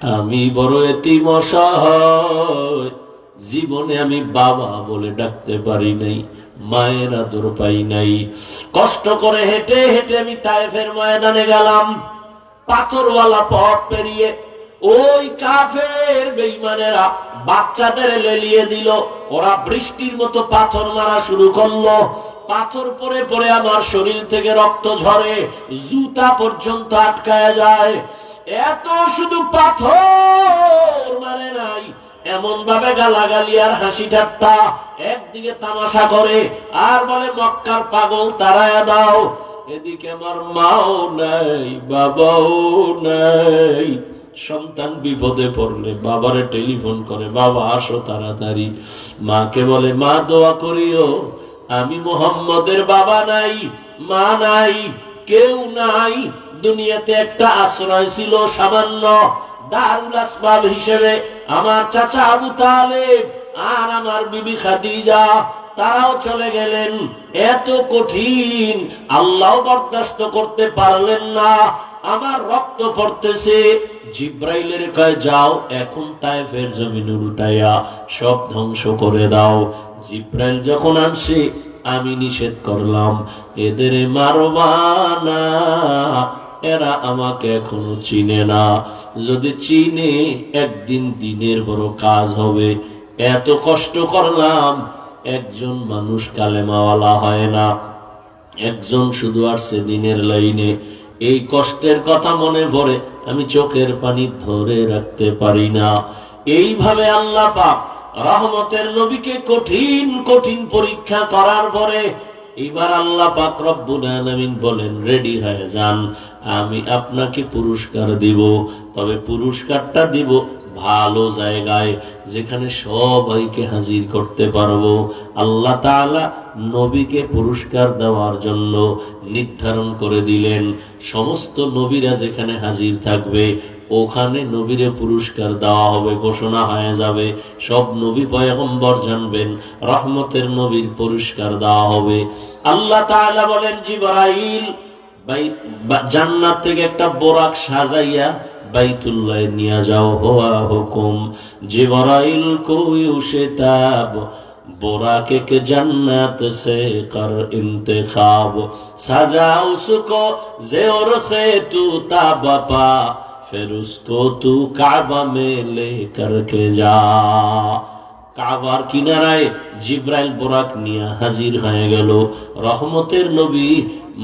আমি বড় এতিম অসহায়, জীবনে আমি বাবা বলে ডাকতে পারি নাই, মায়ের আদর পাই নাই। কষ্ট করে হেঁটে হেঁটে আমি তায়েফের ময়দানে গেলাম। পাথরওয়ালা পথ পেরিয়ে ওই কাফের বেঈমানেরা বাচ্চাদের লেলিয়ে দিল। ওরা বৃষ্টির মতো পাথর মারা শুরু করলো। পাথর পরে পরে আমার শরীর থেকে রক্ত ঝরে, জুতা পর্যন্ত আটকায় যায়। এত শুধু পাথর মানে নাই, এমন ভাবে গালাগালি আর হাসি ঠাট্টা, একদিকে তামাশা করে আর বলে মক্কার পাগল তারায়া দাও। এদিকে আমার মাও নাই, বাবাও নাই। সন্তান বিপদে পড়লে বাবারে টেলিফোন করে, বাবা আসো তাড়াতাড়ি। মাকে বলে, মা দোয়া করিও, আমি মুহাম্মদের বাবা নাই, মা নাই, কেউ নাই। দুনিয়াতে একটা আশ্রয় ছিল সামান্য, দারুল আসবাব হিসেবে আমার চাচা আবু তালেব আর আমার বিবি খাদিজা, তারাও চলে গেলেন। এত কঠিন, আল্লাহ বরদাস্ত করতে পারলেন না। আমার রক্ত পড়তেছে। জিব্রাইলের কয়, যাও এখন তায়েফের জমিন উল্টাইয়া সব ধ্বংস করে দাও। জিব্রাইল যখন আসে, আমি নিষেধ করলাম, এদের মারবা না, এরা আমাকে এখনো চিনে না। যদি চিনে, একদিন দিনের বড় কাজ হবে। এত কষ্ট করলাম, একজন মানুষ কালেমাওয়ালা হয় না, একজন শুধু আসছে দিনের লাইনে। এই কষ্টের কথা মনে পড়ে আমি চোখের পানি ধরে রাখতে পারি না। এইভাবে আল্লাহ পাক রহমতের নবীকে কঠিন কঠিন পরীক্ষা করার পরে এবার আল্লাহ পাক রব্বুল আলামিন বলেন, রেডি হয়ে যান, আমি আপনাকে পুরস্কার দিব। তবে পুরস্কারটা দিব ভালো জায়গায়, যেখানে সবাইকে হাজির করতে পারবো। আল্লাহ তাআলা নবীকে পুরস্কার দেওয়ার জন্য নির্ধারণ করে দিলেন, সমস্ত নবীরা যেখানে হাজির থাকবে ওখানে নবীরে পুরস্কার দেওয়া হবে, ঘোষণা হয়ে যাবে। সব নবী পয়গম্বর জানবেন রহমতের নবীর পুরস্কার দেওয়া হবে। আল্লাহ তাআলা বলেন, জিবরাইল জান্নাত থেকে একটা বোরাক সাজাইয়া বাইতুল্লাহ নিয়ে যাও, হওয়া হুকুম। জিবরাইল কো ইউশতাব बोराके के जन्नत से कर इंतखाब, सजा उसको ज़ेवर से तू ताबपा, फिर उसको तू काबा में लेकर के जा। কাবার কিনারায় জিব্রাইল বোরাক নিয়ে হাজির হয়ে গেল। রহমতের নবী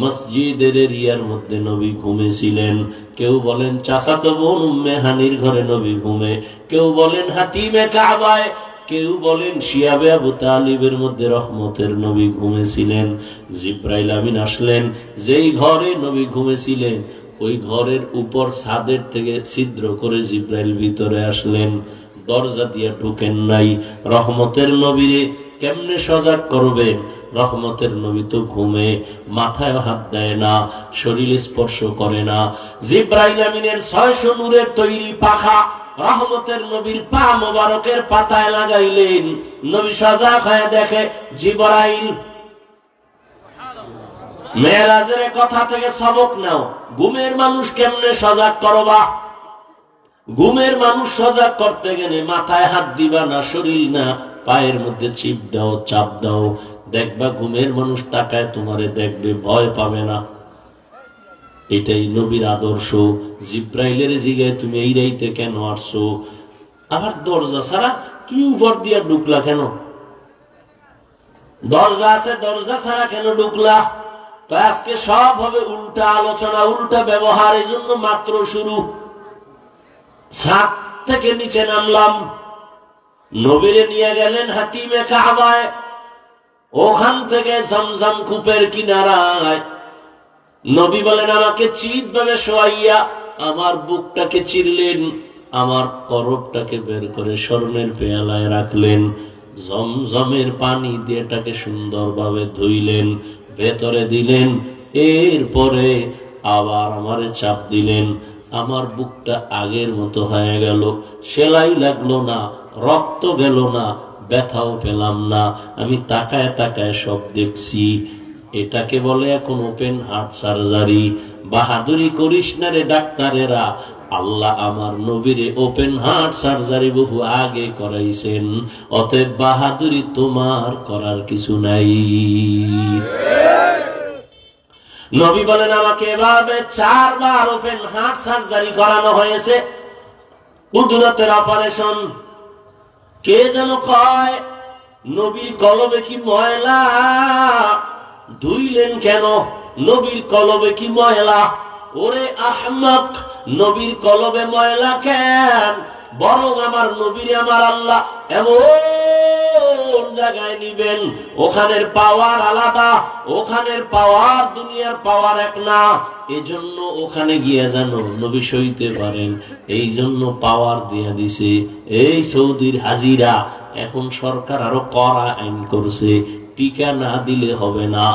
মসজিদের এরিয়ার মধ্যে নবী ঘুমেছিলেন। কেউ বলেন চাচাতো বোন উম্মে হানির ঘরে নবী ঘুমে, কেউ বলেন হাতিমে কাবায়, কেউ বলেন শিয়াবে আবু তালিবের মধ্যে রহমতের নবী ঘুমেছিলেন। জিব্রাইল আমিন আসলেন, যেই ঘরে নবী ঘুমেছিলেন ওই ঘরের উপর ছাদের থেকে ছিদ্র করে জিব্রাইল ভিতরে আসলেন। দরজা দিয়ে ঢুকেন নাই। রহমতের নবীরে কেমনে সজাগ করবেন? রহমতের নবী তো ঘুমে, মাথায় হাত দেয় না, শরীর স্পর্শ করে না। জিব্রাইল আমিনের 600 নূরের তৈরি পাখা রহমতের নবীর পা মোবারকের পাতায় লাগাইলেন। নবী সজাগ হয়ে দেখে জিবরাইল। মেরাজের কথা থেকে সবক নাও, ঘুমের মানুষ কেমনে সজাগ করবা? ঘুমের মানুষ সজাগ করতে গেলে মাথায় হাত দিবা না, শরীর না, পায়ের মধ্যে চিপ দাও, চাপ দাও, দেখবা ঘুমের মানুষ তাকায় তোমারে দেখবে, ভয় পাবে না। এটাই নবীর আদর্শ। জিব্রাইলের জিগায় তুমি এই রাইতে কেন আসছো? আবার দরজা ছাড়া তুমি উপর দিয়া ঢুকলা কেন? দরজা আছে, দরজা ছাড়া কেন ঢুকলা? আজকে সব হবে উল্টা আলোচনা, উল্টা ব্যবহার। এই জন্য মাত্র শুরু। ছাদ থেকে নিচে নামলাম, নবীরে নিয়ে গেলেন হাতিমে কাবায়। ওখান থেকে জমজম কূপের কিনারায় নবী বলেন, আমাকে চিৎ ভাবে শোয়াইয়া আমার বুকটাকে চিরলেন, আমার করবটাকে বের করে স্বর্ণের পেয়ালায় রাখলেন, জমজমের পানি দিয়ে এটাকে সুন্দরভাবে ধুইলেন, ভেতরে দিলেন। এরপরে আবার আমারে চাপ দিলেন। আমার বুকটা আগের মতো হয়ে গেল, সেলাই লাগলো না, রক্ত গেল না, ব্যথাও পেলাম না। আমি তাকায় তাকায় সব দেখছি। এটাকে বলে এখন ওপেন হার্ট সার্জারি। বাহাদুরি করিস না রে ডাক্তারেরা, আল্লাহ আমার নবীরে ওপেন হার্ট সার্জারি বহু আগে করাইছেন, অতএব বাহাদুরি তোমার করার কিছু নাই। নবী বলেন আমাকে এভাবে 4 বার ওপেন হার্ট সার্জারি করানো হয়েছে, কুদরতের অপারেশন। কে যেন কয় নবীর কলবে কি ময়লা, ধুইলেন কেন? নবীর কলবে কি ময়লা? ওরে আহমক, নবীর কলবে ময়লা কেন? বরং আমার নবীর আমার আল্লাহ এমন জায়গায় নিবেন, ওখানের পাওয়ার আলাদা, ওখানের পাওয়ার দুনিয়ার পাওয়ার এক না। এজন্য ওখানে গিয়ে যেন নবী সইতে পারেন, এই জন্য পাওয়ার দিয়ে দিছে। এই সৌদির হাজিরা, এখন সরকার আরো কড়া আইন করছে, টিকা না দিলে হবে না।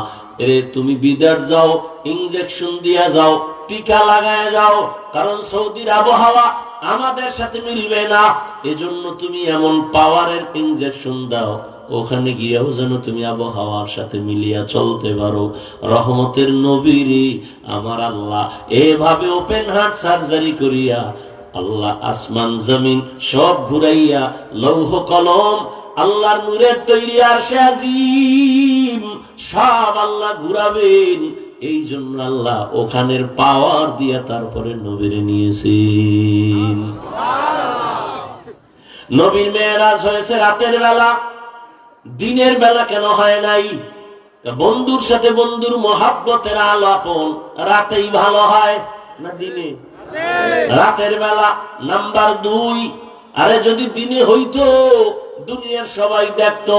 এরে তুমি বিদেশ যাও, ইনজেকশন দিয়া যাও, টিকা লাগায় যাও, কারণ সৌদির আবহাওয়া আমাদের সাথে মিলবে না। এজন্য তুমি এমন পাওয়ারের ইনজেকশন দাও, ওখানে গিয়েও যেন তুমি আবহাওয়ার সাথে মিলিয়া চলতে পারো। রহমতের নবীরে আমার আল্লাহ এভাবে ওপেন হার্ট সার্জারি করিয়া, আল্লাহ আসমান জমিন সব ঘুরাইয়া, লৌহ কলম আল্লাহর নূরের তৈরি আরশে আজিম সব আল্লাহ ঘুরাবেন। এই জন্য আল্লাহ ওখানের পাওয়ার দিয়া তারপরে নবীরে নিয়েছেন। নবীর মেরাজ হয়েছে রাতের বেলা, দিনের বেলা কেন হয় নাই? বন্ধুর সাথে বন্ধুর মহাব্বতের আলাপন রাতেই ভালো হয় না দিনে? রাতের বেলা। নাম্বার 2, আরে যদি দিনে হইতো দুনিয়ার সবাই দেখতো,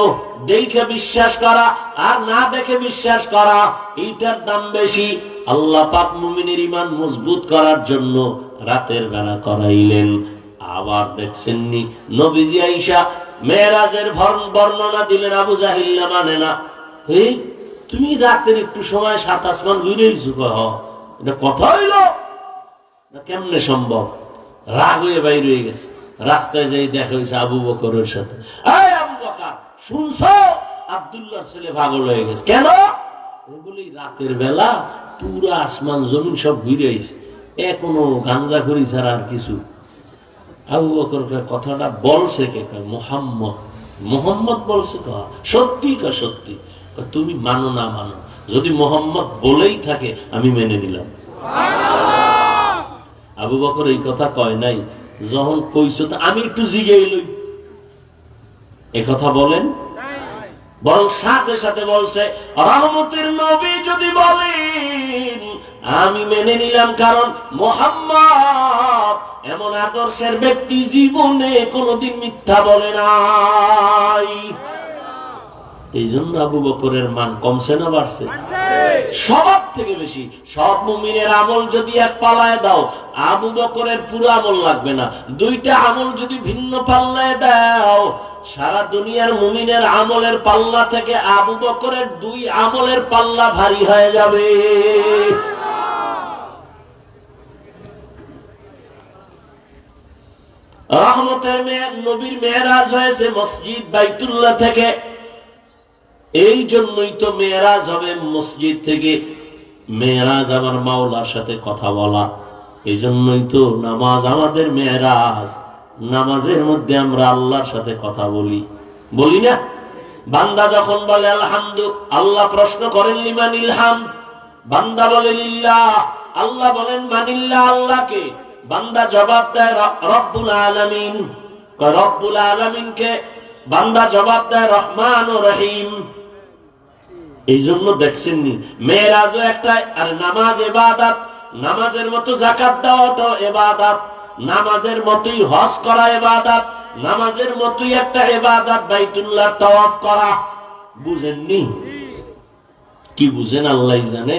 দেখে বিশ্বাস করা আর না দেখে বিশ্বাস করা, এইটার দাম বেশি। আল্লাহ পাক মুমিনের ঈমান মজবুত করার জন্য রাতের বেলা করাইলেন। আবার দেখছেননি নবীজি আয়েশা মেরাজের বর্ণনা দিলেন, আবু জাহিল মানে না, তুমি রাতের একটু সময় 7 আসমান ঘুরেইছো, এটা কথা হইল না? কেমনে সম্ভব? রাগ হয়ে বাইরে হয়ে গেছে। রাস্তায় যাই দেখা হয়েছে আবু বকরের সাথে, আবু বকর শুনছো আব্দুল্লাহর ছেলে পাগল হয়ে গেছে। কেন? বলি রাতের বেলা পুরো আসমান জমিন সব ঘুরে আইছে, এখনো গাঞ্জা করি ছাড়া আর কিছু। আবু বকর কথাটা বলছে কে? মোহাম্মদ বলছে। সত্যি সত্যি। তুমি মানো না মানো, যদি মোহাম্মদ বলেই থাকে আমি মেনে নিলাম। আবু বকর এই কথা কয় নাই, যখন কইছো তো আমি একটু জিগেই লই, এ কথা বলেন, বরং সাথে সাথে বলছে রহমতের নবী যদি বলেন আমি মেনে নিলাম, কারণ মুহাম্মদ এমন আদর্শের ব্যক্তি জীবনে কোনোদিন মিথ্যা বলে নাই। এই জন্য আবু বকরের মান কমছে না বাড়ছে? সবার থেকে বেশি। সব মুমিনের আমল যদি এক পাল্লায় দাও, আবু বকরের পুরো আমল লাগবে না। 2টা আমল যদি ভিন্ন পাল্লায় দাও, সারা দুনিয়ার মুমিনের আমলের পাল্লা থেকে আবু বকরের 2 আমলের পাল্লা ভারী হয়ে যাবে। রহমতের নবীর মেরাজ হয়েছে মসজিদ বাইতুল্লাহ থেকে, এই জন্যই তো মেরাজ হবে মসজিদ থেকে। মেরাজ আমার মাওলার সাথে কথা বলা, এই জন্যই তো নামাজ আমাদের মেরাজ। নামাজের মধ্যে আমরা আল্লাহর সাথে কথা বলি, বলি না? বান্দা যখন বলে আলহামদু, আল্লাহ প্রশ্ন করেন লিমানিল হামদ, বান্দা বলে লিল্লাহ, আল্লাহ বলেন মানিল্লাহ, আল্লাহকে। বান্দা জবাব দেয় রব্বুল আলামিন, রব্বুল আলামিনকে। বান্দা জবাব দেয় রহমান ও রহিম। এই জন্য দেখছেননি মেরাজও একটা, আর নামাজ ইবাদত, নামাজের মতো যাকাত দেওয়াটাও ইবাদত, নামাজের মতোই হজ করা ইবাদত, নামাজের মতোই একটা ইবাদত বাইতুল্লাহ তাওয়াফ করা। বুঝেননি? কি বুঝেন আল্লাহই জানে।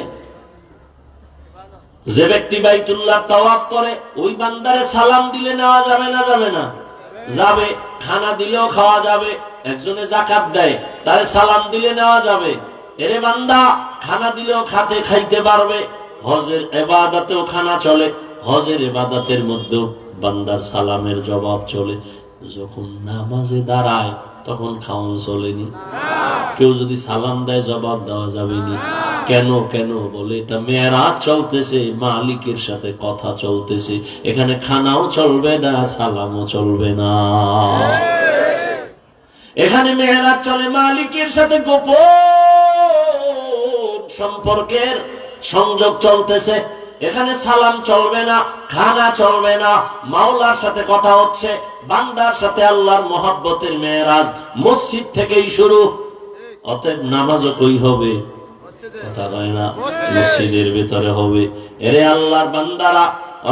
যে ব্যক্তি বাইতুল্লাহ তাওয়াফ করে, ওই বান্দারে সালাম দিলে নেওয়া যাবে না? যাবে না? যাবে। খানা দিলেও খাওয়া যাবে। একজনে যাকাত দেয়, তারে সালাম দিলে নেওয়া যাবে। এরে বান্দা, খানা দিলেও খাইতে পারবে। হজের ইবাদতেও খানা চলে, হজের ইবাদতের মধ্যেও বান্দার সালামের জবাব চলে। যখন নামাজে দাঁড়ায় তখন খাওয়ান চলেনি। কেউ যদি সালাম দেয় জবাব দেওয়া যাবে না। কেন কেন বলে এটা মেরাজ চলতেছে, মালিকের সাথে কথা চলতেছে, এখানে খানাও চলবে না, সালামও চলবে না। এখানে মেরাজ চলে, মালিকের সাথে গোপন সম্পর্কের সংযোগ চলতেছে। এখানে সালাম চলবে না, খানা চলবে না, মাওলার সাথে কথা হচ্ছে, বান্দার সাথে আল্লাহর মহব্বতের মেরাজ মসজিদ থেকেই শুরু। অতএব নামাজও কই হবে? কথা কয় না, মসজিদের ভিতরে হবে। এরে আল্লাহর বান্দারা,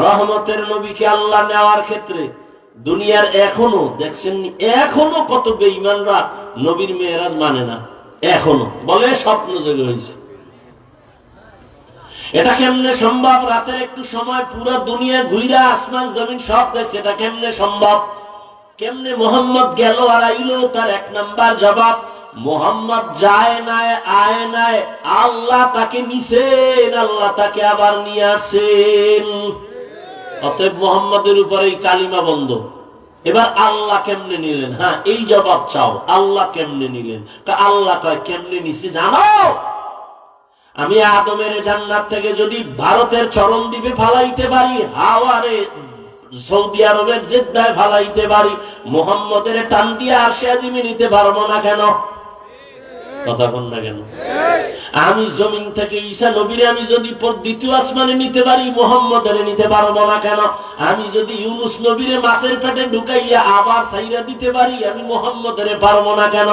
রহমতের নবীকে আল্লাহ নেওয়ার ক্ষেত্রে দুনিয়ার এখনো দেখছেন, এখনো কত বেঈমানরা নবীর মেরাজ মানে না। এখনো বলে স্বপ্ন জেগে হয়েছে। এটা কেমনে সম্ভব? রাতের একটু সময় পুরো দুনিয়া ঘুইরা আসমান জমিন সব দেখছে, এটা কেমনে সম্ভব? কেমনে মোহাম্মদ গেল আর আইলো? তার এক নাম্বার জবাব, মোহাম্মদ যায় নাই, আয় নাই, আল্লাহ তাকে নিছেন, আল্লাহ তাকে আবার নিয়ে আসছেন। অতএব মোহাম্মদের উপরে এই কালিমা বন্ধ। এবার আল্লাহ কেমনে নিলেন? হ্যাঁ, এই জবাব চাও, আল্লাহ কেমনে নিলেন? আল্লাহ কয় কেমনে নিছে জানো? আমি আদমের জান্নাত থেকে যদি ভারতের চরম দ্বীপে ফালাইতে পারি, হাওয়ারে সৌদি আরবের জেদ্দায় ফালাইতে পারি, মোহাম্মদের টান দিয়ে আরশে আজিমে নিতে পারবো না কেন? কথা বল না কেন? আমি জমিন থেকে ঈসা নবীরে আমি যদি দ্বিতীয় আসমানে নিতে পারি, মোহাম্মদের নিতে পারবো না কেন? আমি যদি ইউনুস নবীরে মাছের পেটে ঢুকাইয়া আবার সাইরা দিতে পারি, আমি মোহাম্মদের পারবো না কেন?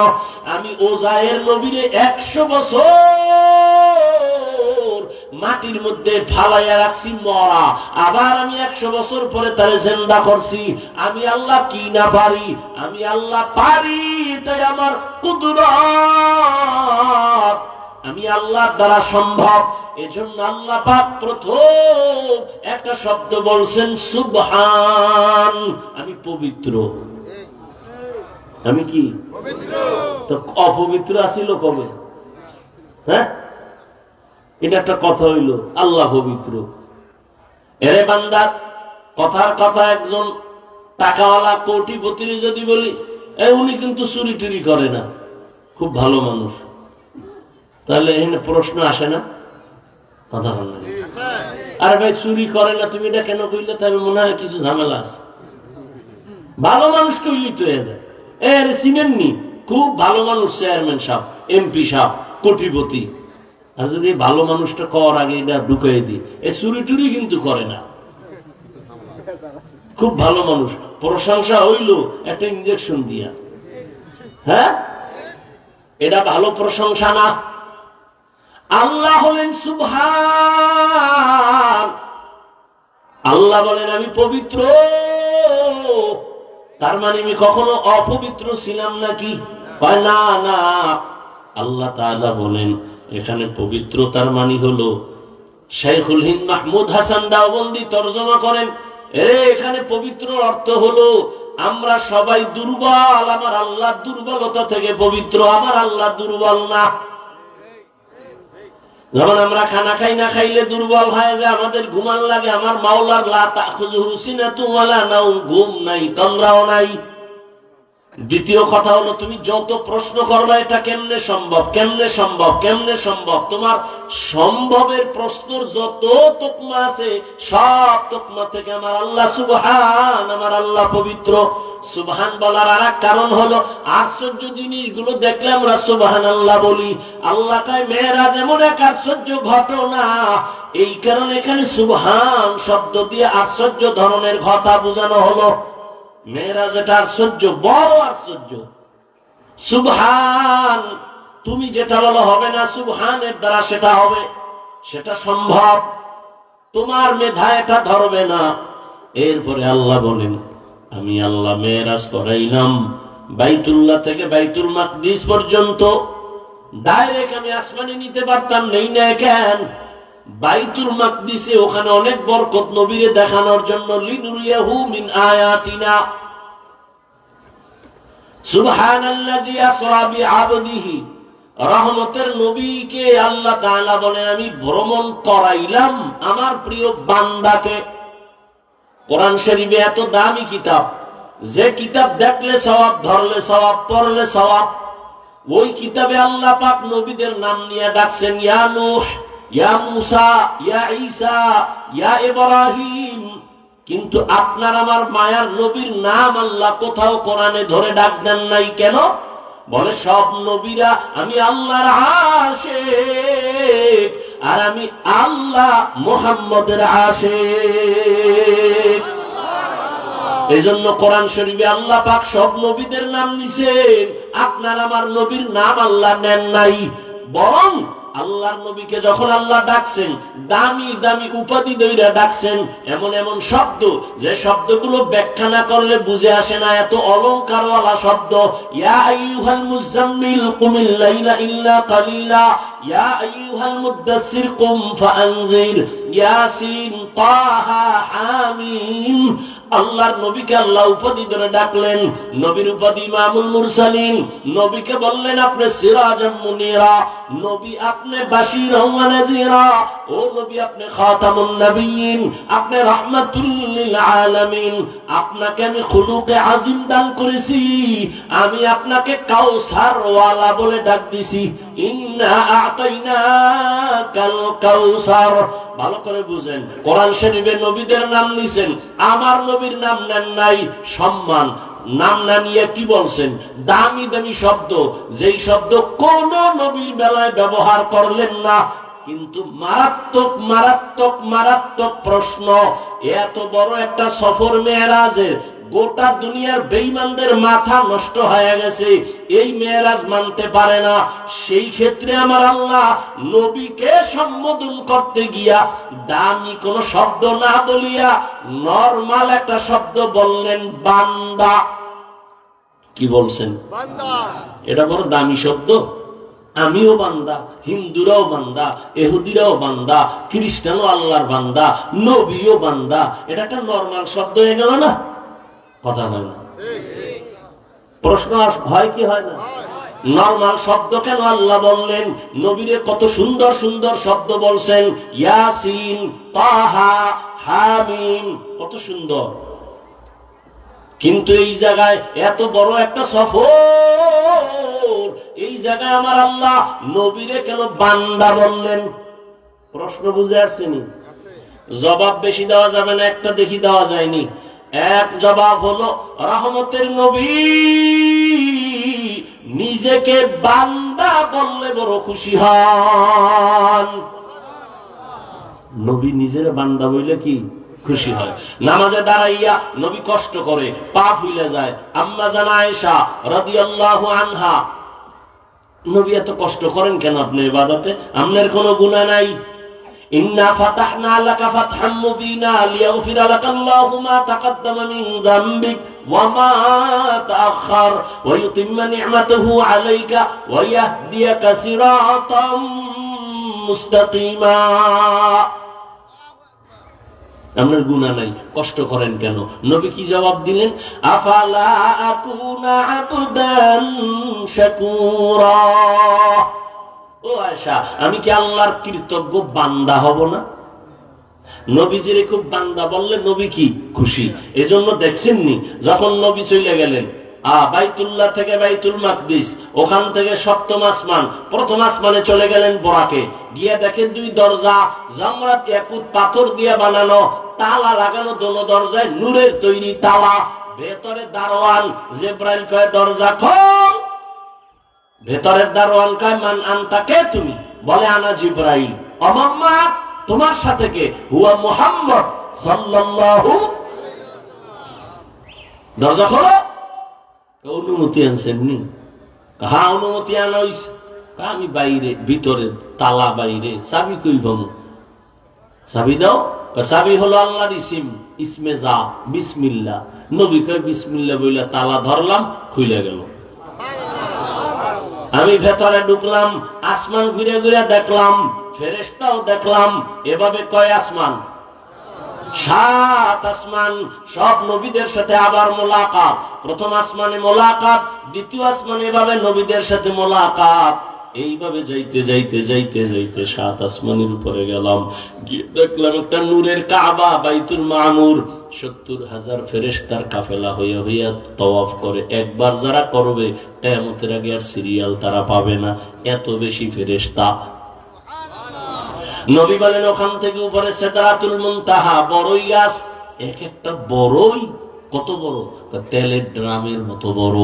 আমি ওজায়ের নবীরে 100 বছর মাটির মধ্যে ফালাইয়া রাখছি মরা, আবার আমি 100 বছর পরে তারে জিন্দা করছি। আমি আল্লাহ কি না পারি? আমি আল্লাহ পারি, তাই আমার কুদরত আমি আল্লাহর দ্বারা সম্ভব। এজন্য আল্লাহ পাক প্রথম একটা শব্দ বলছেন সুবহান, আমি পবিত্র। আমি কি পবিত্র? তো অপবিত্র আসিল কবে? হ্যাঁ, এটা একটা কথা হইল, আল্লাহ পবিত্র। এরে বান্দা, কথার কথা একজন টাকাওয়ালা কোটিপতির যদি বলি, উনি কিন্তু চুরি টুরি করে না, খুব ভালো মানুষ, তাহলে এখানে প্রশ্ন আসে না? কথা বল না। আরে ভাই চুরি করে না, তুমি এটা কেন কইলে? তাহলে মনে হয় কিছু ঝামেলা আছে। ভালো মানুষ কইলি তো হয়ে যায়। এর চিনেননি, খুব ভালো মানুষ, চেয়ারম্যান সাহেব, এমপি সাহেব, কোটিপতি। আর যদি ভালো মানুষটা কর আগে এটা ঢুকাই দিই, এ চুরি টুরি কিন্তু করে না, খুব ভালো মানুষ। প্রশংসা হইল একটা ইনজেকশন দিয়া। হ্যাঁ, এটা ভালো প্রশংসা না। আল্লাহ হলেন সুবহান, আল্লাহ বলেন আমি পবিত্র। তার মানে আমি কখনো অপবিত্র ছিলাম নাকি? না না, আল্লাহ তাআলা বলেন এখানে পবিত্রতার মানে হলো, শাইখুল হিন্দ মাহমুদ হাসান দাওবন্দি তরজমা করেন, এখানে পবিত্র অর্থ হলো আমরা সবাই দুর্বল, আমার আল্লাহ দুর্বলতা থেকে পবিত্র, আমার আল্লাহ দুর্বল না। যেমন আমরা খানা খাই না খাইলে দুর্বল হয়ে যায়, আমাদের ঘুমান লাগে, আমার মাওলার লা তাখুযুহু সিনাতুন ওয়ালা নাওম, ঘুম নাই, তন্দ্রাও নাই। দ্বিতীয় কথা হলো, তুমি যত প্রশ্ন করবে এটা কেমনে সম্ভব, কেমনে সম্ভব, কেমনে সম্ভব, তোমার সম্ভবের প্রশ্নের যত তকমা আছে সব তকমা থেকে আমার আল্লাহ সুবহান, আমার আল্লাহ পবিত্র। সুবহান বলার আরেক কারণ হলো, আশ্চর্য জিনিসগুলো দেখলে আমরা সুবহানাল্লাহ বলি। আল্লাহ কয় মেরাজ এমন এক আশ্চর্য ঘটনা, এই কারণে এখানে সুবহান শব্দ দিয়ে আশ্চর্য ধরনের কথা বোঝানো হলো। মেরাজ এটা আশ্চর্য, বড় আশ্চর্য। সুবহান, তুমি যেটা বলো হবে না, সুবহানের দ্বারা সেটা হবে, সেটা সম্ভব, তোমার মেধা এটা ধরবে না। এরপরে আল্লাহ বলেন আমি আল্লাহ মেরাজ করাইলাম বাইতুল্লাহ থেকে বাইতুল মাকদিস পর্যন্ত, ডাইরেক্ট আমি আসমানে নিতে পারতাম, নেই না কেন? বাইতুল মাকদিসে ওখানে অনেক বরকত নবীরে দেখানোর জন্য, লিনুরিয়াহু মিন আয়াতিনা। সুবহানাল্লাযী আসরা বিআবদিহি, রহমতের নবীকে আল্লাহ তাআলা বলেন আমি ভ্রমণ করাইলাম আমার প্রিয় বান্দাকে। কোরআন শরীফে এত দামি কিতাব, যে কিতাব দেখলে সওয়াব, ধরলে সওয়াব, পড়লে সওয়াব, ওই কিতাবে আল্লাহ পাক নবীদের নাম নিয়ে ডাকছেন, ইয়া নূহ, ইয়া মূসা, ইয়া ঈসা, ইয়া ইব্রাহিম। কিন্তু আপনার আমার মায়ার নবীর নাম আল্লাহ কোথাও কোরআনে ধরে ডাক দেন নাই। কেন? বলে সব নবীরা আমি আল্লাহর আশিক, আর আমি আল্লাহ মুহাম্মদের আশিক। এই জন্য কোরআন শরীফে আল্লাহ পাক সব নবীদের নাম নিছেন, আপনার আমার নবীর নাম আল্লাহ নেন নাই। বরং আল্লাহর নবীকে যখন আল্লাহ ডাকছেন, দামি দামি উপাধি দইরা ডাকছেন, এমন এমন শব্দ যে শব্দগুলো ব্যাখ্যা না করলে বুঝে আসে না, এত অলংকারওয়ালা শব্দ। ইয়া আইয়ুহাল মুযাম্মিল কুমিল লাইলা ইল্লা কালিলা, ইয়া আইয়ুহাল মুদ্দাসসির কুম ফাআনজির, ইয়াসিন, তাহা, হামিম। আল্লাহর নবীকে আল্লাহ উপাধি ধরে ডাকলেন। নবীর উপাধি ইমামুল মুরসালিন। নবীকে বললেন আপনি সিরাজাম মুনিরা, নবী আপনি বাশীরাম ওয়া নাযীরা, ও নবী আপনি খাতামুন নবিয়্যিন, আপনি রাহমাতুল লিল আলামিন। আপনাকে আমি খুলুকে আযীম দান করেছি, আমি আপনাকে কাউসার ওয়ালা বলে ডাক দিছি। ইন্না আ'তাইনাকাল কাউসার। ভালো করে বুঝেন, কোরআন শরীফে নবীদের নাম নিছেন, আমার নবীর নাম নেন নাই। সম্মান নাম না নিয়ে কি বলছেন? দামি দামি শব্দ, যেই শব্দ কোন নবীর বেলায় ব্যবহার করলেন না। কিন্তু মারাত্মক মারাত্মক মারাত্মক প্রশ্ন, এত বড় একটা সফর মেরাজের গোটা দুনিয়ার বেঈমানদের মাথা নষ্ট হয়ে গেছে, এই মেরাজ মানতে পারে না। সেই ক্ষেত্রে আমার আল্লাহ নবীকে সম্বোধন করতে গিয়া দামি কোন শব্দ না বলিয়া নরমাল একটা শব্দ বললেন, বান্দা। কি বলছেন? বান্দা। এটা বড় দামি শব্দ। আমিও বান্দা, হিন্দুরাও বান্দা, ইহুদিরাও বান্দা, খ্রিস্টানও আল্লাহর বান্দা, নবীও বান্দা। এটা একটা নরমাল শব্দ হয়ে গেল না? কথা হয় না? প্রশ্ন হয় কি হয় না? নরমাল শব্দ কেন আল্লাহ বললেন? নবীরে কত সুন্দর সুন্দর শব্দ বলছেন, ইয়াসিন, তাহা, হামিম, কত সুন্দর। কিন্তু এই জায়গায় এত বড় একটা সফর, এই জায়গায় আমার আল্লাহ নবীরে কেন বান্দা বললেন? প্রশ্ন বুঝে আসছেনি? জবাব বেশি দেওয়া যাবে না, একটা দেখি দেওয়া যায়নি। এক জবাব হলো, রহমতের নবী নিজেকে বান্দা বললে বড় খুশি হন। নবী নিজের বান্দা বললে কি খুশি হয়? নামাজে দাঁড়াইয়া নবী কষ্ট করে, পা ফুলে যায়। আম্মা জান আয়েশা রাদিয়াল্লাহু আনহা, নবী এত কষ্ট করেন কেন আপনি ইবাদতে? আপনার কোনো গুনাহ নাই। ইন্না ফাতাহনা লাকা ফাতহাম মুবিনা লিয়াগফিরা লাকাল্লাহু মা তাকাদ্দামা মিন যামবিক ওয়া মা তাআখার ওয়া ইউতিম্মা নি'মাতাহু আলাইকা ওয়া ইয়াহদিয়াকা সিরাতাম মুস্তাকিমা। আপনার গুনাহ নাই, কষ্ট করেন কেন? নবী কি জবাব দিলেন? আফালা আকুনা আবদান শাকুরা। ও আয়েশা, আমি কি আল্লাহর কৃতজ্ঞ বান্দা হব না? নবীজির খুব বান্দা বললে নবী কি খুশি। এজন্য দেখছেননি যখন নবী চলে গেলেন বাইতুল্লাহ থেকে বাইতুল মাকদিস, ওখান থেকে সপ্তম আসমান, প্রথম আসমানে চলে গেলেন বোরাকে, গিয়ে দেখেন দুই দরজা জামরাত ইয়াকুত পাথর দিয়ে বানানো, তালা লাগানো, দোনো দরজায় নূরের তৈরি তালা। ভেতরে দারোয়ান জিবরাইল কয় দরজা খোল। ভেতরের দারোয়ান কয় মান আনতা, কে তুমি? বলে আনা জিবরাইল। অমাম্মা, তোমার সাথে কে? হুয়া মুহাম্মদ সাল্লাল্লাহু। দরজা খোলো। অনুমতি আনছেননি? হ্যাঁ অনুমতি আনা হইছে। আমি বাইরে, ভিতরে তালা বাইরে, চাবি কই পাবো? চাবি দাও। চাবি হলো আল্লাহর ইসিম, ইসমে যা, বিসমিল্লাহ। নবী কয় বিসমিল্লাহ বইলা তালা ধরলাম, খুলে গেল। আমি ভেতরে ঢুকলাম, আসমান ঘুরে ঘুরে দেখলাম, ফেরেশতাও দেখলাম। এভাবে কয় আসমান? 7 আসমান। সব নবীদের সাথে আবার মোলাকাত। প্রথম আসমানে মোলাকাত, দ্বিতীয় আসমানে এভাবে নবীদের সাথে মোলাকাত। এইভাবে যাইতে যাইতে যাইতে যাইতে 7 আসমানের উপরে গেলাম, গিয়ে দেখলাম একটা নূরের কাবা, বাইতুল মামুর। 70,000 ফেরেশতার কাফেলা হইয়া হইয়া তওয়াফ করে। একবার যারা করবে কিয়ামতের আগে আর সিরিয়াল তারা পাবে না, এত বেশি ফেরেশতা। নবী বলেন ওখান থেকে উপরে সিদরাতুল মুনতাহা, বড়ই গাছ। এক একটা বড়ই কত বড়, তেলের ড্রামের মতো বড়,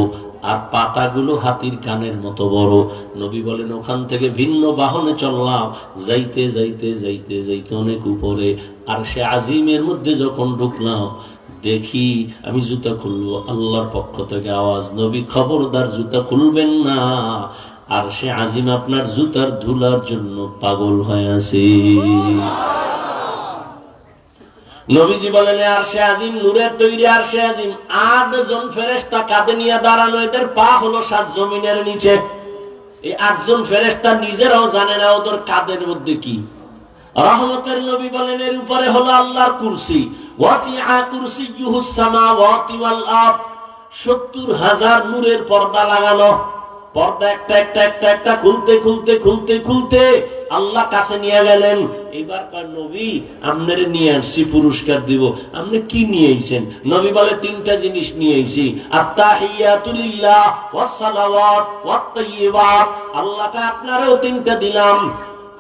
আর পাতাগুলো হাতির কানের মতো বড়। নবী বলেন ওখান থেকে ভিন্ন বাহনে চললাম, যাইতে যাইতে যাইতে যাইতে অনেক উপরে। আর সে আজিমের মধ্যে যখন ঢুকলাম, দেখি আমি জুতা খুলবো, আল্লাহর পক্ষ থেকে আওয়াজ, নবী খবরদার জুতা খুলবেন না, আর সে আজিম আপনার জুতার ধুলার জন্য পাগল হয়ে আছে। নবীজি বলেন আর সে আজিম নূরের তৈরি, আর সে আজিম 8 জন ফেরেশতা কাঁধে নিয়ে দাঁড়ানো, এদের পা হলো 7 জমিনের নিচে। এই 8 জন ফেরেশতা নিজেরাও জানে না ওদের কাঁধের মধ্যে কি। রহমতের নবী বলেন এর উপরে হলো আল্লাহর কুরসি, ওয়াসিআ কুরসিয়ুহুস সামাওয়াতি ওয়াল আরদ। 70,000 নূরের পর্দা লাগানো, পর্দা একটা একটা একটা একটা খুলতে খুলতে খুলতে খুলতে আল্লাহ কাছে নিয়ে গেলেন। এবার কার নবী আপনার নিয়ে আসছি, পুরস্কার দিব। আপনি কি নিয়ে আইছেন? নবী বলে 3টা জিনিস নিয়ে আইছি, আত-তাহিয়াতু লিল্লাহ ওয়াস সালাওয়াত ওয়াত তাইয়্যিবাত। আল্লাহকে আপনারও 3টা দিলাম।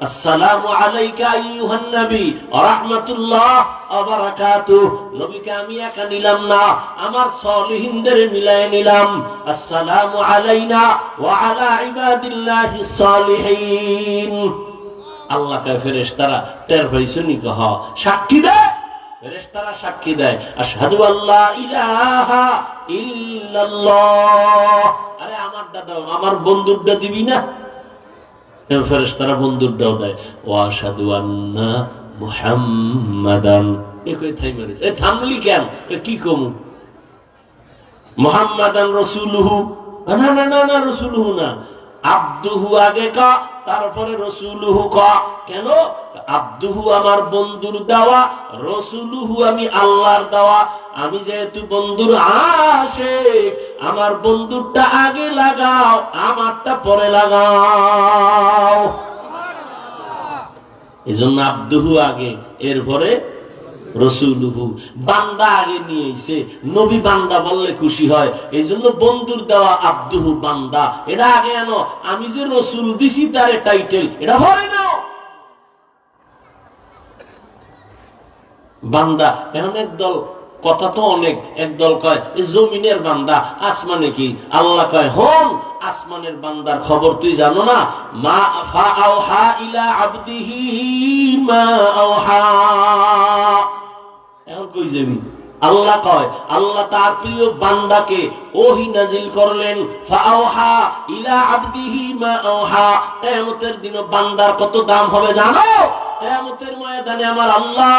আসসালামু আলাইকা আইয়ুহান নবী ওয়া রাহমাতুল্লাহ ওয়া বারাকাতুহু। নবীকে আমি একা নিলাম না, আমার সলিহিনদের মিলায়ে নিলাম। আসসালামু আলাইনা ওয়া আলা ইবাদিল্লাহিস সলিহিন। আল্লাহকে ফেরেশতারা টের পাইছনি কহ সাক্ষী দেয়, ফেরেশতারা সাক্ষী দেয়, আশহাদু আল্লা ইলাহা ইল্লাল্লাহ। আরে আমার দাদা, আমার বন্ধুরটা দিবি না? ফেরেশতারা বন্ধুরটাও দেয়, ওয়া আশহাদু আন্না মুহাম্মাদান। একই থাইমারিস, এ থামলি কেন? কি কম মুহাম্মাদান রাসূলুহু? না না না না, রাসূলুহু না, আব্দুহু আগে কা, তারপরে রাসূলুহু কা। কেন? আব্দুহু আমার বন্ধুর দেওয়া, রাসূলুহু আমি আল্লাহর দেওয়া। আমি যেহেতু বন্ধুর আশিক, আমার বন্ধুরটা আগে লাগাও, আমারটা পরে লাগাও। এজন্য আব্দুহু আগে, এরপরে রাসূলুহু। বান্দা আগে নিয়ে আইছে, নবী বান্দা বললে খুশি হয়, এইজন্য বন্ধুর দেওয়া আব্দুহু বান্দা, এটা আগে আনো। আমি যে রাসূল দিছি তার টাইটেল, এটা পরে নাও। বান্দা এখন একদল, কথা তো অনেক, একদল কয় জমিনের বান্দা, আসমানে কি? আল্লাহ কয় হন, আসমানের বান্দার খবর তুই জানো না? মা ফা আওহা ইলা আবদিহি মা আওহা। এখন কই যাবি? আল্লাহ কয় আল্লাহ তার প্রিয় বান্দাকে ওহী নাজিল করলেন, ফা আওহা ইলা আবদিহি মা আওহা। কিয়ামতের দিন বান্দার কত দাম হবে জানো? কিয়ামতের ময়দানে আমার আল্লাহ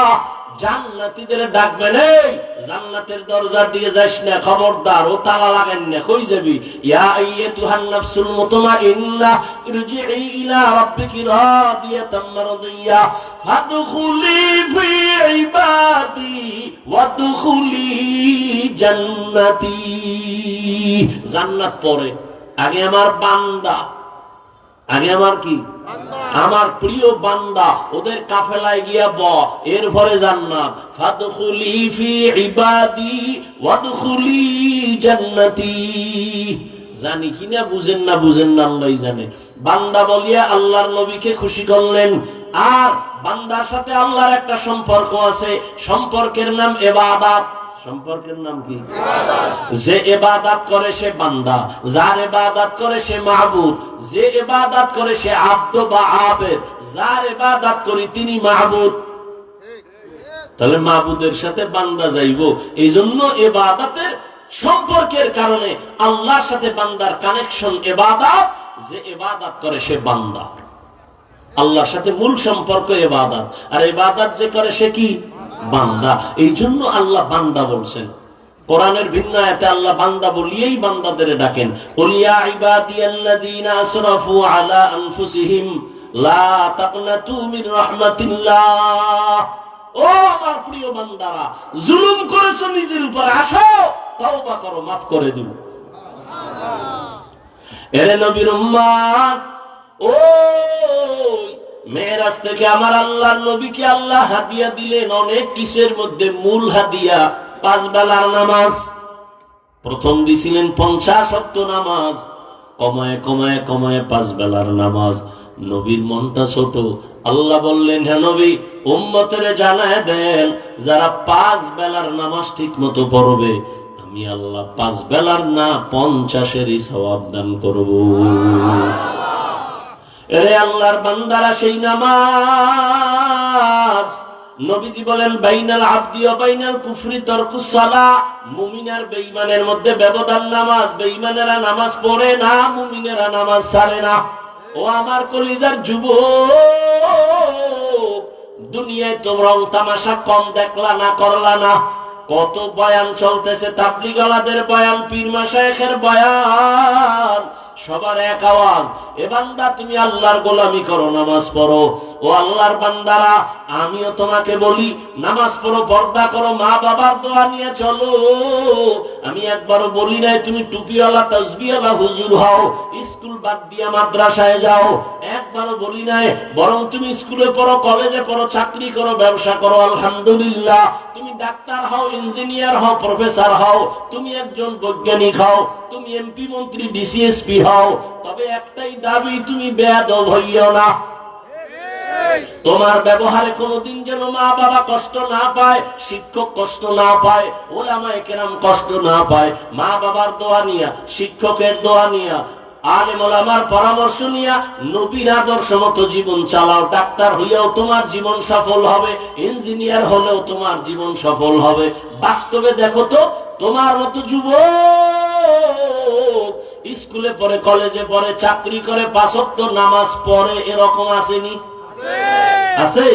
জান্নাতীদের ডাকবেন, এই জান্নাতের দরজার দিকে যাস না, খবরদার, ও তালা লাগান না। কই যাবি? ইয়া আইয়াতুহান নাফসুল মুতমাইন্নাহ ইরজিই ইলা রাব্বিকি রাদিয়াতাম মারদিয়া ফাদখুলি ফি ইবাদি ওয়াদখুলি জান্নাতি। জান্নাত পরে, আগে আমার বান্দা, আগে আমার কি? আমার প্রিয় বান্দা, ওদের কাফেলায় গিয়া ব, এরপরে জান্নাত। ফাদখুলি ফি ইবাদি ওয়াদখুলি জান্নাতি। জানি কিনা বুঝেন না, বুঝেন না আল্লাহই জানে। বান্দা বলিয়া আল্লাহর নবীকে খুশি করলেন। আর বান্দার সাথে আল্লাহর একটা সম্পর্ক আছে, সম্পর্কের নাম ইবাদত। সম্পর্কের নাম কি? যে ইবাদত করে সে বান্দা, যার ইবাদত করে সে মাহবুদ, যে ইবাদত করে সে আব্দ বা আবেদ, যার ইবাদত করি তিনি মাহবুদ। তাহলে মাহবুদের সাথে বান্দা যাইবো। এই জন্য ইবাদতের সম্পর্কের কারণে আল্লাহর সাথে বান্দার কানেকশন ইবাদত, যে ইবাদত করে সে বান্দা। আল্লাহর সাথে মূল সম্পর্ক ইবাদত, আর ইবাদত যে করে সে কি? বান্দা। এই জন্য আল্লাহ বান্দা বলছেন। কোরআনের ভিন্ন আয়াতে আল্লাহ বান্দা বলিয়েই বান্দাদের ডাকেন, কুল ইয়া ইবাদিয়াল্লাযীনা আসরাফু আলা আনফুসিহিম লা তাকনাতু মির রাহমাতিল্লাহ। ও আমার প্রিয় বান্দারা, জুলুম করেছো নিজের উপর, আসো তওবা করো, মাফ করে দিব। এরে নবীর উম্মত, ও মেরাজ থেকে আমার আল্লাহর নবীকে আল্লাহ হাদিয়া দিলেন অনেক কিছুর মধ্যে মূল হাদিয়া 5 বেলার নামাজ। প্রথম দিছিলেন 50 ওয়াক্ত নামাজ, কমায় কমায় কমায় 5 বেলার নামাজ। নবীর মনটা ছোট, আল্লাহ বললেন, হে নবী, উম্মতেরে জানায় দেন যারা 5 বেলার নামাজ ঠিক মতো পড়বে আমি আল্লাহ 5 বেলার না 50-এরই সওয়াব দান করব। এরে আল্লাহর বান্দারা, সেই নামাজ নবীজি বলেন বাইনাল আবদি ওয়া বাইনাল কুফরি তারকুস সালাহ। মুমিন আর বেঈমানের মধ্যে ব্যবধান নামাজ। বেঈমানেরা নামাজ পড়ে না, মুমিনেরা নামাজ ছাড়ে না। ও আমার কলিজার যুবক, দুনিয়ায় তোমরা তামাশা কম দেখলা না, করলা না? কত বয়ান চলতেছে, তাবলীগওয়ালাদের বয়ান, পীর মাশায়েখের বয়ান, সবার এক আওয়াজ, এ বান্দা তুমি আল্লাহর গোলামি করো, নামাজ পড়ো। ও আল্লাহর বান্দারা, আমিও তোমাকে বলি নামাজ পড়ো, পর্দা করো, মা বাবার দোয়া নিয়ে চলো। আমি একবারও বলি নাই তুমি টুপিওয়ালা তাসবিহওয়ালা হুজুর হও, স্কুল বাদ দিয়ে মাদ্রাসায় যাও, একবারও বলি নাই। বরং তুমি স্কুলে পড়ো, কলেজে পড়ো, চাকরি করো, ব্যবসা করো, আলহামদুলিল্লাহ। তুমি ডাক্তার হও, ইঞ্জিনিয়ার হও, প্রফেসর হও, তুমি একজন বৈজ্ঞানিক হও, তুমি এমপি মন্ত্রী ডিসিএসপি হও, তবে একটাই দাবি, তুমি বেয়াদব হইও না। তোমার ব্যবহারে কোনোদিন যেন মা বাবা কষ্ট না পায়, শিক্ষক কষ্ট না পায়, উলামায়ে কেরাম কষ্ট না পায়। মা বাবার দোয়া নিয়া, শিক্ষকের দোয়া নিয়া, আলেম ওলামার পরামর্শ নিয়া নবীর আদর্শ মতো জীবন চালাও। ডাক্তার হইয়াও তোমার জীবন সফল হবে, ইঞ্জিনিয়ার হলেও তোমার জীবন সফল হবে। বাস্তবে দেখো তো, তোমার মতো যুবক স্কুলে পড়ে, কলেজে পড়ে, চাকরি করে, 5 ওয়াক্ত নামাজ পড়ে, এরকম আসেনি? আছে।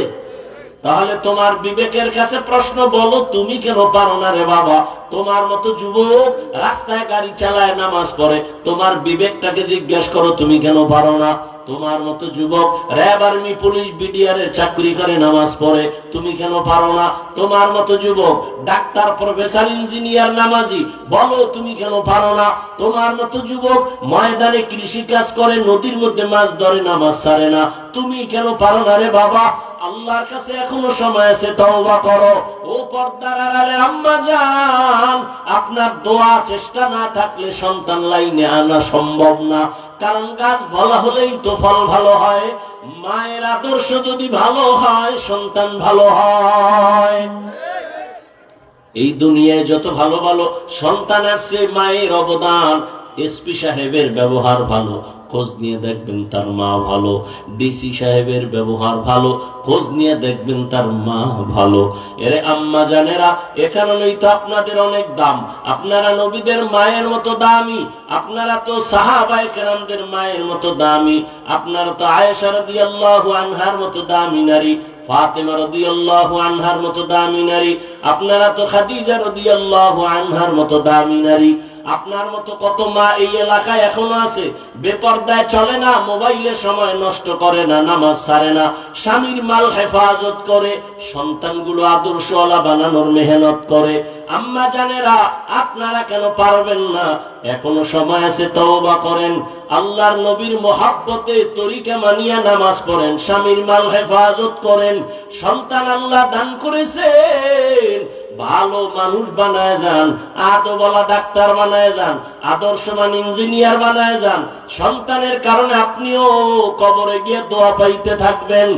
তাহলে তোমার বিবেকের কাছে প্রশ্ন, বলো তুমি কেন পারো না রে বাবা? তোমার মতো যুবক রাস্তায় গাড়ি চালায়, নামাজ পড়ে, তোমার বিবেকটাকে জিজ্ঞেস করো তুমি কেন পারো না? তোমার মতো যুবক র্যাব, আর্মি, পুলিশ, বিডিআর এর চাকরি করে, নামাজ পড়ে, তুমি কেন পারো না? তোমার মতো যুবক ডাক্তার, প্রফেসর, ইঞ্জিনিয়ার, নামাজি, বলো তুমি কেন পারো না? তোমার মতো যুবক ময়দানে কৃষি কাজ করে, নদীর মধ্যে মাছ ধরে, নামাজ ছাড়ে না, তুমি কেন পারো না রে বাবা? আল্লাহর কাছে এখনো সময় আছে, তওবা করো। ও পর্দার আড়ালে আম্মা জান, আপনার দোয়া, চেষ্টা না থাকলে সন্তান লাইনে আনা সম্ভব না। কারণ গাছ ভালো হলেই তো ফল ভালো হয়। মায়ের আদর্শ যদি ভালো হয়, সন্তান ভালো হয়। এই দুনিয়ায় যত ভালো ভালো সন্তান আসছে, মায়ের অবদান। এসপি সাহেবের ব্যবহার ভালো, খোঁজ নিয়ে দেখবেন তার মা ভালো। ডিসি সাহেবের ব্যবহার ভালো, খোঁজ নিয়ে দেখবেন তার মা ভালো। এরে আম্মা জানেরা, এ কারণেই তো আপনাদের অনেক দাম। আপনারা নবীদের মায়ের মতো দামি, আপনারা তো সাহাবায়ে কেরামদের মায়ের মতো দামি, আপনারা তো আয়েশা রাদিয়াল্লাহু আনহার মতো দামি নারী, ফাতেমা রাদিয়াল্লাহু আনহার মতো দামি নারী, আপনারা তো খাদিজা রাদিয়াল্লাহু আনহার মতো দামি নারী। আপনার মতো কত মা এই এলাকায় এখনো আছে, বেপরদায় চলে না, মোবাইলে সময় নষ্ট করে না, নামাজ ছাড়ে না, স্বামীর মাল হেফাজত করে, সন্তানগুলো আদর্শওয়ালা বানানোর মেহনত করে। আম্মা জানেরা, আপনারা কেন পারবেন না? এখনো সময় আছে, তওবা করেন, আল্লাহর নবীর মহব্বতে তরিকা মানিয়া নামাজ পড়েন, স্বামীর মাল হেফাজত করেন। সন্তান আল্লাহ দান করেছেন, ভালো মানুষ বানায় যান, আদবওয়ালা ডাক্তার বানায় যান, আদর্শবান ইঞ্জিনিয়ার বানায় যান। সন্তানের কারণে আপনিও কবরে গিয়ে দোয়া পাইতে থাকবেন।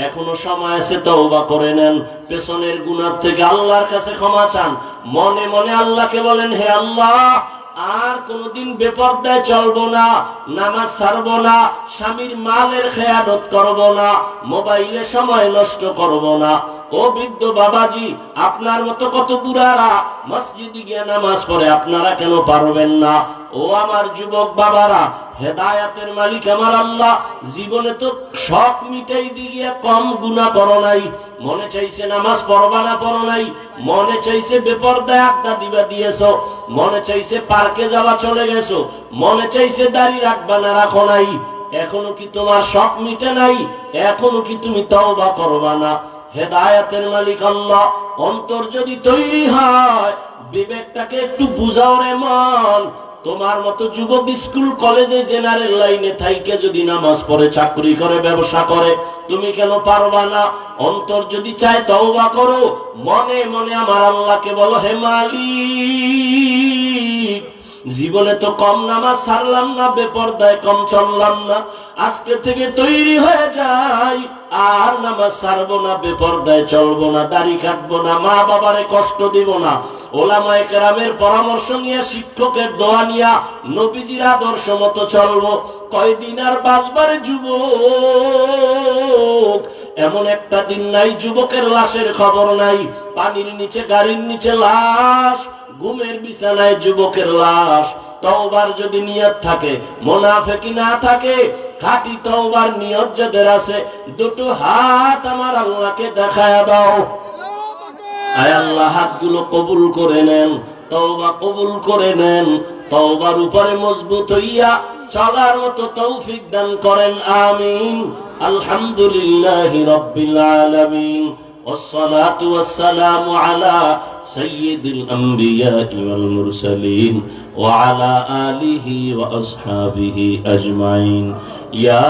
এখনো সময় আছে, তওবা করে নেন, পেছনের গুনাহ থেকে আল্লাহর কাছে ক্ষমা চান। মনে মনে আল্লাহকে বলেন, হে আল্লাহ, আর কোনদিন বেপরদায় চলবো না, নামাজ ছাড়বো না, স্বামীর মালের খেয়ানত করবো না, মোবাইলে সময় নষ্ট করবো না। ও বৃদ্ধ বাবাজি, আপনার মতো কত বুড়ারা মসজিদে গিয়ে নামাজ পড়ে, আপনারা কেন পারবেন না? ও আমার যুবক বাবারা, হেদায়াতের মালিক আমার আল্লাহ জীবনে তো শখ মিটাই দিয়ে কম গুনাহ করো নাই। মনে চাইছে নামাজ পড়বা না, পড়ো নাই। মনে চাইছে বেপরদায় আড্ডা দিবা দিয়েছো, মনে চাইছে পার্কে যাওয়া, চলে গেছো, মনে চাইছে দাড়ি রাখবা না, রাখো নাই। এখনো কি তোমার শখ মিটে নাই? এখনো কি তুমি তওবা করবা না? হেদায়াতের মালিক আল্লাহ। অন্তর যদি তৈরি হয়, বিবেকটাকে একটু বুঝাও রে মন, তোমার মতো যুবক স্কুল কলেজে জেনারেল লাইনে থাইকে যদি নামাজ পড়ে, চাকরি করে, ব্যবসা করে, তুমি কেন পারবা না? অন্তর যদি চায় তওবা করো, মনে মনে আমার আল্লাহকে বলো, হে মালিক, জীবনে তো কম নামাজ ছাড়লাম না, বেপরদায় কম চললাম না, আজকে থেকে তৈরি হয়ে যাই, আর নামাজ ছাড়বো না, বেপরদায় চলবো না, দাড়ি কাটবো না, মা বাবারে কষ্ট দিব না, ওলামায়ে কেরামের পরামর্শ নিয়ে, শিক্ষকের দোয়া নিয়া, নবীজির আদর্শ মতো চলবো। কয়দিন আর বাঁচবারে যুবক? এমন একটা দিন নাই যুবকের লাশের খবর নাই, পানির নিচে, গাড়ির নিচে লাশ, ঘুমের বিছানায় যুবকের লাশ। তওবার যদি নিয়ত থাকে, মুনাফিকি না থাকে, খাঁটি তওবার নিয়ত যাদের আছে, দুটো হাত আমার আল্লাহকে দেখায়া দাও। আয় আল্লাহ, হাতগুলো কবুল করে নেন, তওবা কবুল করে নেন, তওবার উপরে মজবুত হইয়া চলার মতো তৌফিক দান করেন, আমিন। আলহামদুলিল্লাহি রাব্বিল আলামিন, والصلاة والسلام على سيد الأنبياء والمرسلين وعلى آله وأصحابه أجمعين. يا